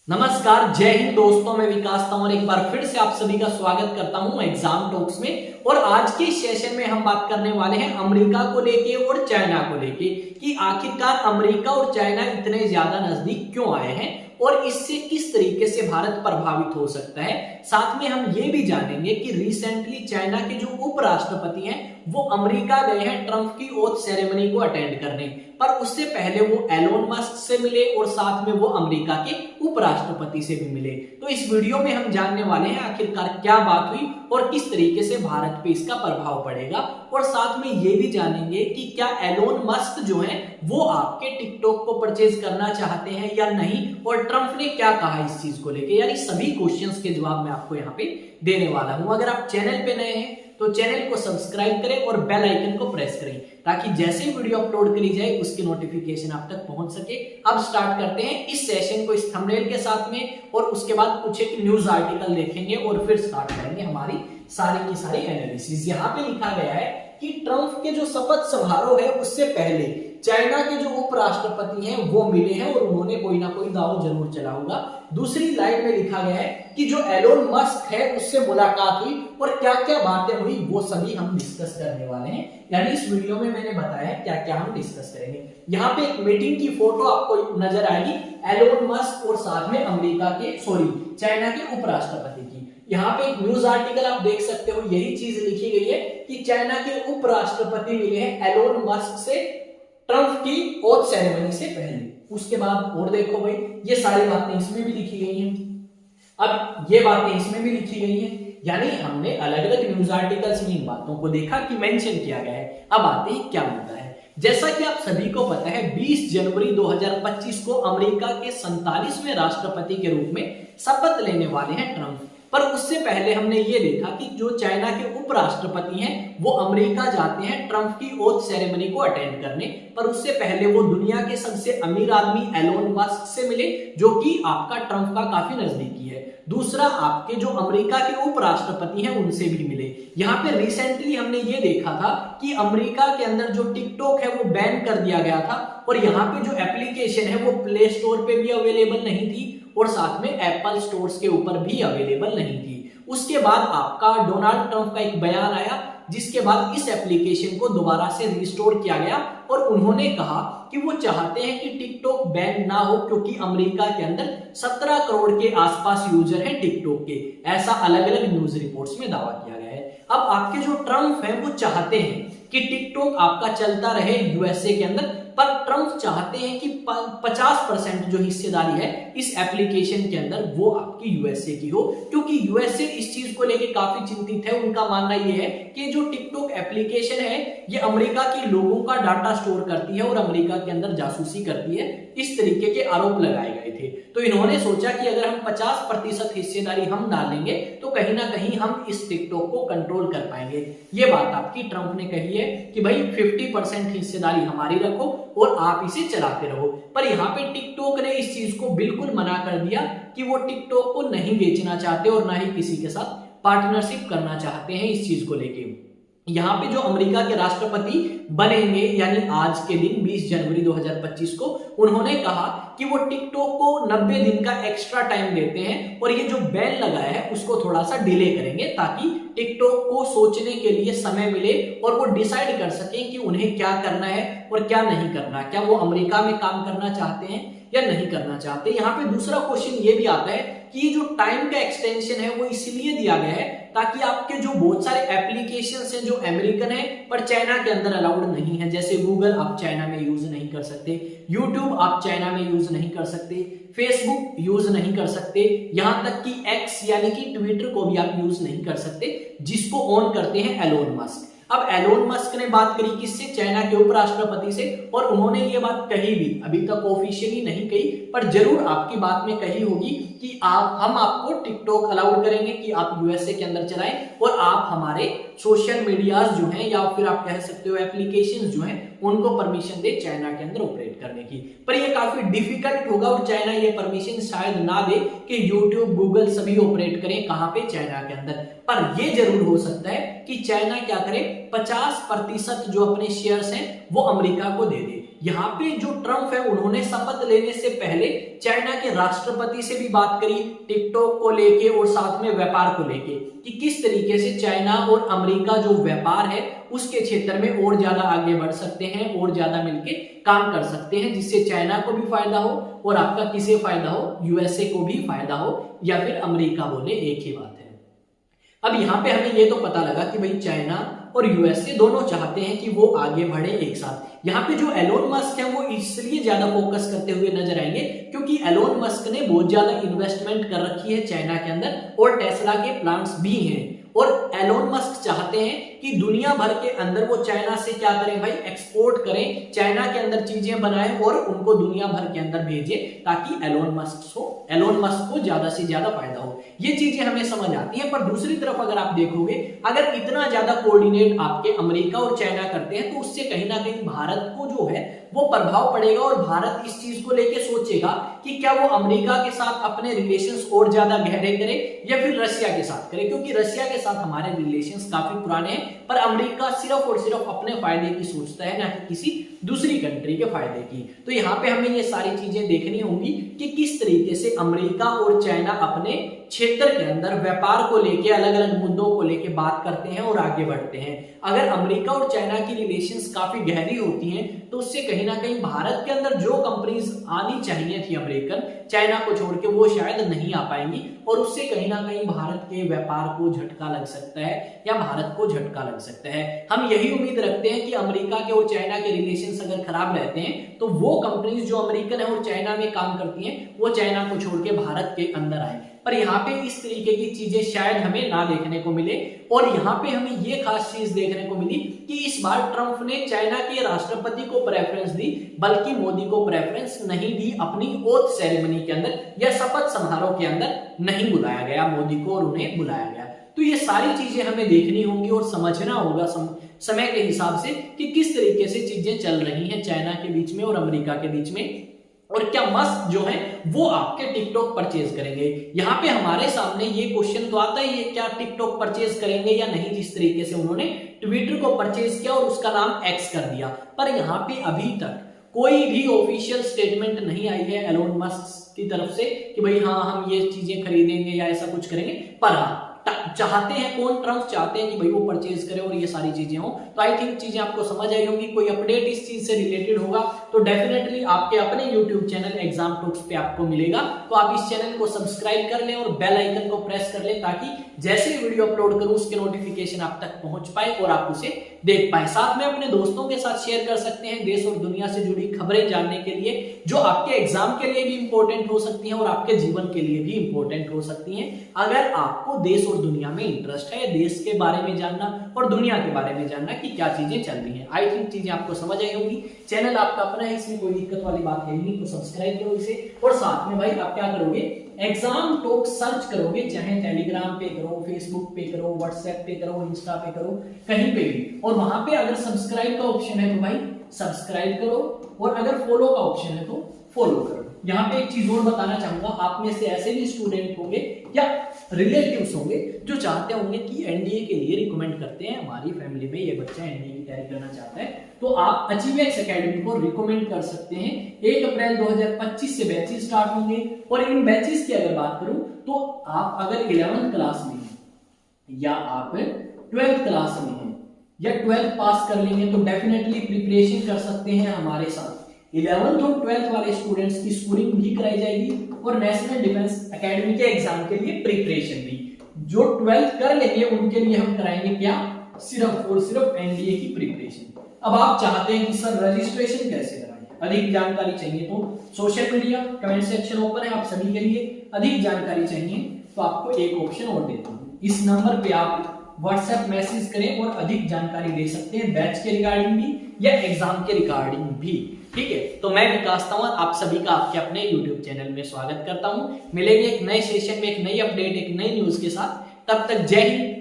नमस्कार, जय हिंद दोस्तों। मैं विकास तंवर एक बार फिर से आप सभी का स्वागत करता हूं एग्जाम टॉक्स में। और आज के सेशन में हम बात करने वाले हैं अमेरिका को लेके और चाइना को लेके कि आखिरकार अमेरिका और चाइना इतने ज्यादा नजदीक क्यों आए हैं और इससे किस तरीके से भारत प्रभावित हो सकता है। साथ में हम ये भी जानेंगे कि रिसेंटली चाइना के जो उपराष्ट्रपति हैं वो अमेरिका गए हैं ट्रंप की ओथ सेरेमनी को अटेंड करने, पर उससे पहले वो एलोन मस्क से मिले और साथ में वो अमेरिका के उपराष्ट्रपति से भी मिले। तो इस वीडियो में हम जानने वाले हैं आखिरकार क्या बात हुई और किस तरीके से भारत पे इसका प्रभाव पड़ेगा। और साथ में ये भी जानेंगे कि क्या एलोन मस्क जो है वो आपके टिकटॉक को परचेज करना चाहते हैं या नहीं, और ट्रंप ने क्या कहा इस चीज को लेके। यानी सभी क्वेश्चंस के जवाब मैं आपको यहाँ पे देने वाला हूं। अगर आप चैनल पे नए हैं तो चैनल को सब्सक्राइब करें और बेल आइकन को प्रेस करें ताकि जैसे वीडियो अपलोड करी जाए उसकी नोटिफिकेशन आप तक पहुंच सके। अब स्टार्ट करते हैं इस सेशन को इस थंबनेल के साथ में, और उसके बाद कुछ एक न्यूज आर्टिकल देखेंगे और फिर स्टार्ट करेंगे हमारी सारी की सारी एनालिसिस। यहाँ पे लिखा गया है कि ट्रंप के जो शपथ समारोह है उससे पहले चाइना के जो उपराष्ट्रपति हैं वो मिले हैं और उन्होंने कोई ना कोई दांव जरूर चला होगा। दूसरी लाइन में लिखा गया है कि जो एलोन मस्क है उससे मुलाकात हुई और क्या क्या बातें हुई वो सभी हम डिस्कस करने वाले हैं। यानी इस वीडियो में मैंने बताया क्या क्या हम डिस्कस करेंगे। यहाँ पे एक मीटिंग की फोटो आपको नजर आएगी एलोन मस्क और साथ में अमेरिका के चाइना के उपराष्ट्रपति की। यहाँ पे एक न्यूज आर्टिकल आप देख सकते हो, यही चीज लिखी गई है कि चाइना के उपराष्ट्रपति मिले हैं एलोन मस्क से ट्रंप की ओथ सेरेमनी से पहले। उसके बाद और देखो भाई, ये सारी बातें इसमें भी लिखी गई हैं, अब ये बातें इसमें भी लिखी गई हैं। यानी हमने अलग अलग न्यूज आर्टिकल्स में इन बातों को देखा कि मेंशन किया गया है। अब आते हैं क्या मुद्दा है। जैसा कि आप सभी को पता है 20 जनवरी 2025 को अमेरिका के 47वें राष्ट्रपति के रूप में शपथ लेने वाले हैं ट्रंप। पर उससे पहले हमने ये देखा कि जो चाइना के उपराष्ट्रपति हैं वो अमेरिका जाते हैं ट्रंप की ओथ सेरेमनी को अटेंड करने, पर उससे पहले वो दुनिया के सबसे अमीर आदमी एलोन मस्क से मिले जो कि आपका ट्रंप का काफी नजदीकी है। दूसरा, आपके जो अमेरिका के उपराष्ट्रपति हैं उनसे भी मिले। यहाँ पे रिसेंटली हमने ये देखा था कि अमेरिका के अंदर जो टिकटॉक है वो बैन कर दिया गया था और यहाँ पे जो एप्लीकेशन है वो प्ले स्टोर पे भी अवेलेबल नहीं थी और साथ में एप्पल स्टोर्स के ऊपर भी अवेलेबल नहीं थी। उसके बाद आपका डोनाल्ड ट्रंप का एक बयान आया जिसके बाद इस एप्लीकेशन को दोबारा से रिस्टोर किया गया और उन्होंने कहा कि वो चाहते हैं कि टिकटॉक बैन ना हो क्योंकि अमेरिका के अंदर 17 करोड़ के आसपास यूजर हैं टिकटॉक के। ऐसा अलग अलग न्यूज रिपोर्ट्स में दावा किया गया है। अब आपके जो ट्रंप हैं वो चाहते हैं कि टिकटॉक आपका चलता रहे यूएसए के अंदर, पर ट्रंप चाहते हैं कि 50% जो हिस्सेदारी है इस एप्लीकेशन के अंदर वो आपकी यूएसए की हो, क्योंकि यूएसए इस चीज को लेके काफी चिंतित है। उनका मानना ये है कि जो टिकटॉक एप्लीकेशन है ये अमेरिका के लोगों का डाटा स्टोर करती है और अमेरिका के अंदर जासूसी करती है, इस तरीके के आरोप लगाए गए थे। तो इन्होंने सोचा कि अगर हम 50% हिस्सेदारी हम डालेंगे तो कहीं ना कहीं हम इस टिकटॉक को कंट्रोल कर पाएंगे। ये बात आपकी ट्रंप ने कही है कि भाई 50% हिस्सेदारी हमारी रखो और आप इसे चलाते रहो। पर यहाँ पे टिकटॉक ने इस चीज को बिल्कुल मना कर दिया कि वो टिकटॉक को नहीं बेचना चाहते और ना ही किसी के साथ पार्टनरशिप करना चाहते हैं इस चीज को लेके। यहाँ पे जो अमेरिका के राष्ट्रपति बनेंगे यानी आज के दिन 20 जनवरी 2025 को उन्होंने कहा कि वो टिकटॉक को 90 दिन का एक्स्ट्रा टाइम देते हैं और ये जो बैन लगाया है उसको थोड़ा सा डिले करेंगे ताकि टिकटॉक को सोचने के लिए समय मिले और वो डिसाइड कर सकें कि उन्हें क्या करना है और क्या नहीं करना। क्या वो अमेरिका में काम करना चाहते हैं या नहीं करना चाहते। यहाँ पे दूसरा क्वेश्चन ये भी आता है कि ये जो टाइम का एक्सटेंशन है वो इसलिए दिया गया है ताकि आपके जो बहुत सारे एप्लीकेशंस हैं जो अमेरिकन है पर चाइना के अंदर अलाउड नहीं है, जैसे गूगल आप चाइना में यूज नहीं कर सकते, यूट्यूब आप चाइना में यूज नहीं कर सकते, फेसबुक यूज नहीं कर सकते, यहां तक कि एक्स यानी कि ट्विटर को भी आप यूज नहीं कर सकते, जिसको ऑन करते हैं एलोन मस्क। अब एलोन मस्क ने बात करी किससे, चाइना के उपराष्ट्रपति से, और उन्होंने ये बात कही भी, अभी तक ऑफिशियली नहीं कही पर जरूर आपकी बात में कही होगी कि हम आपको टिकटॉक अलाउड करेंगे कि आप यूएसए के अंदर चलाएं और आप हमारे सोशल मीडियाज जो हैं या फिर आप कह सकते हो एप्लीकेशंस जो हैं उनको परमिशन दे चाइना के अंदर ऑपरेट करने की। पर ये काफी डिफिकल्ट होगा और चाइना ये परमिशन शायद ना दे कि यूट्यूब गूगल सभी ऑपरेट करें कहां पे, चाइना के अंदर। पर ये जरूर हो सकता है कि चाइना क्या करे, 50% जो अपने शेयर्स हैं वो अमेरिका को दे दे। यहाँ पे जो ट्रम्प है उन्होंने शपथ लेने से पहले चाइना के राष्ट्रपति से भी बात करी टिकटॉक को लेके और साथ में व्यापार को लेके कि किस तरीके से चाइना और अमेरिका जो व्यापार है उसके क्षेत्र में और ज्यादा आगे बढ़ सकते हैं और ज्यादा मिलके काम कर सकते हैं, जिससे चाइना को भी फायदा हो और आपका किसे फायदा हो, यूएसए को भी फायदा हो या फिर अमेरिका बोले, एक ही बात है। अब यहाँ पे हमें ये तो पता लगा कि भाई चाइना और यूएसए दोनों चाहते हैं कि वो आगे बढ़े एक साथ। यहाँ पे जो एलोन मस्क है वो इसलिए ज्यादा फोकस करते हुए नजर आएंगे क्योंकि एलोन मस्क ने बहुत ज्यादा इन्वेस्टमेंट कर रखी है चाइना के अंदर और टेस्ला के प्लांट्स भी हैं और एलोन मस्क चाहते हैं कि दुनिया भर के अंदर वो चाइना से क्या करें भाई, एक्सपोर्ट करें, चाइना के अंदर चीजें बनाएं और उनको दुनिया भर के अंदर भेजें ताकि एलोन मस्क को ज्यादा से ज्यादा फायदा हो। ये चीजें हमें समझ आती हैं, पर दूसरी तरफ अगर आप देखोगे अगर इतना ज्यादा कोऑर्डिनेट आपके अमेरिका और चाइना करते हैं तो उससे कहीं ना कहीं भारत को जो है वो प्रभाव पड़ेगा और भारत इस चीज को लेके सोचेगा कि क्या वो अमेरिका के साथ अपने रिलेशंस और ज्यादा गहरे करे या फिर रशिया के साथ करे, क्योंकि रशिया के साथ हमारे रिलेशंस काफी पुराने हैं पर अमेरिका सिर्फ और सिर्फ अपने फायदे की सोचता है, ना कि किसी दूसरी कंट्री के फायदे की। तो यहाँ पे हमें ये सारी चीजें देखनी होंगी कि किस तरीके से अमेरिका और चाइना अपने क्षेत्र के अंदर व्यापार को लेके अलग अलग मुद्दों को लेके बात करते हैं और आगे बढ़ते हैं। अगर अमेरिका और चाइना की रिलेशंस काफी गहरी होती हैं तो उससे कहीं ना कहीं भारत के अंदर जो कंपनीज आनी चाहिए थी अमेरिकन, चाइना को छोड़ के वो शायद नहीं आ पाएंगी और उससे कहीं ना कहीं भारत के व्यापार को झटका लग सकता है या भारत को झटका लग सकता है। हम यही उम्मीद रखते हैं कि अमेरिका के और चाइना के रिलेशंस अगर खराब रहते हैं तो वो कंपनीज जो अमेरिकन है और चाइना में काम करती हैं वो चाइना को छोड़ के भारत के अंदर आए, पर यहाँ पे इस तरीके की चीजें शायद हमें ना देखने को मिले। और यहाँ पे हमें ये खास चीज देखने को मिली कि इस बार ट्रम्प ने चाइना के राष्ट्रपति को प्रेफरेंस दी बल्कि मोदी को प्रेफरेंस नहीं दी। अपनी ओथ सेरेमनी के अंदर या शपथ समारोह के अंदर नहीं बुलाया गया मोदी को और उन्हें बुलाया गया। तो ये सारी चीजें हमें देखनी होंगी और समझना होगा समय के हिसाब से कि किस तरीके से चीजें चल रही हैं चाइना के बीच में और अमेरिका के बीच में, और क्या मस्क जो है वो आपके टिकटॉक परचेज करेंगे। यहाँ पे हमारे सामने ये क्वेश्चन तो आता ही है, क्या टिकटॉक परचेज करेंगे या नहीं, जिस तरीके से उन्होंने ट्विटर को परचेज किया और उसका नाम एक्स कर दिया। पर यहाँ पे अभी तक कोई भी ऑफिशियल स्टेटमेंट नहीं आई है एलोन मस्क की तरफ से कि भाई हाँ हम ये चीजें खरीदेंगे या ऐसा कुछ करेंगे। पर हाँ चाहते हैं कौन, ट्रम्प चाहते हैं कि भाई वो परचेज करे और ये सारी चीजें हो। तो आई थिंक चीजें आपको समझ आई होंगी। कोई अपडेट इस चीज से रिलेटेड होगा तो डेफिनेटली आपके अपने यूट्यूब चैनल एग्जाम टॉक्स पे आपको मिलेगा। तो आप इस चैनल को सब्सक्राइब कर लें और बेल आइकन को प्रेस कर लें ताकि जैसे वीडियो अपलोड करूं उसके नोटिफिकेशन आप तक पहुंच पाए और आप उसे देख पाए। साथ में अपने दोस्तों के साथ शेयर कर सकते हैं देश और दुनिया से जुड़ी खबरें जानने के लिए जो आपके एग्जाम के लिए भी इंपॉर्टेंट हो सकती हैं और आपके जीवन के लिए भी इंपॉर्टेंट हो सकती हैं। अगर आपको देश और दुनिया में इंटरेस्ट है, देश के बारे में जानना और दुनिया के बारे में जानना कि क्या चीजें चल रही हैं, आई थिंक चीजें आपको समझ आई होंगी। चैनल आपका अपना है, इसमें कोई दिक्कत वाली बात है नहीं, तो सब्सक्राइब करो इसे। और साथ में भाई आप क्या करोगे, एग्जाम टॉक सर्च करोगे, चाहे टेलीग्राम पे करो, फेसबुक पे करो, व्हाट्सएप पे करो, इंस्टा पे करो, कहीं पे भी। और वहां पे अगर सब्सक्राइब का ऑप्शन है तो भाई सब्सक्राइब करो और अगर फॉलो का ऑप्शन है तो फॉलो करो। यहाँ पे एक चीज और बताना चाहूंगा, आप में से ऐसे भी स्टूडेंट होंगे या रिलेटिव्स होंगे जो चाहते होंगे कि एनडीए के लिए रिकमेंड करते हैं, हमारी फैमिली में ये बच्चा एनडीए की तैयारी करना चाहता है, तो आप अचीवेक्स एकेडमी को रिकमेंड कर सकते हैं। 1 अप्रैल 2025 से बैचेस स्टार्ट होंगे और इन बैचेस की अगर बात करूं तो आप अगर 11th क्लास में हैं या आप 12th क्लास में हैं या 12th पास कर लेंगे तो डेफिनेटली प्रिपरेशन कर सकते हैं हमारे साथ। 11th और 12th वाले स्टूडेंट्स की स्कूलिंग भी कराई जाएगी और नेशनल डिफेंस एकेडमी के एग्जाम के लिए प्रिपरेशन भी। जो 12th कर लेंगे उनके लिए हम कराएंगे क्या, सिर्फ और सिर्फ एनडीए की प्रिपरेशन। अब आप चाहते हैं कि सर रजिस्ट्रेशन कैसे कराएं, अधिक जानकारी चाहिए तो social media comment section open है आप सभी के लिए। अधिक जानकारी चाहिए तो आपको एक ऑप्शन और देता हूं, इस नंबर पे आप व्हाट्सएप मैसेज करें और अधिक जानकारी ले सकते हैं बैच के रिगार्डिंग भी या एग्जाम के रिगार्डिंग भी। ठीक है, तो मैं विकास तंवर आप सभी का आपके अपने YouTube चैनल में स्वागत करता हूं। मिलेंगे एक नए सेशन में एक नई अपडेट एक नई न्यूज के साथ, तब तक जय हिंद।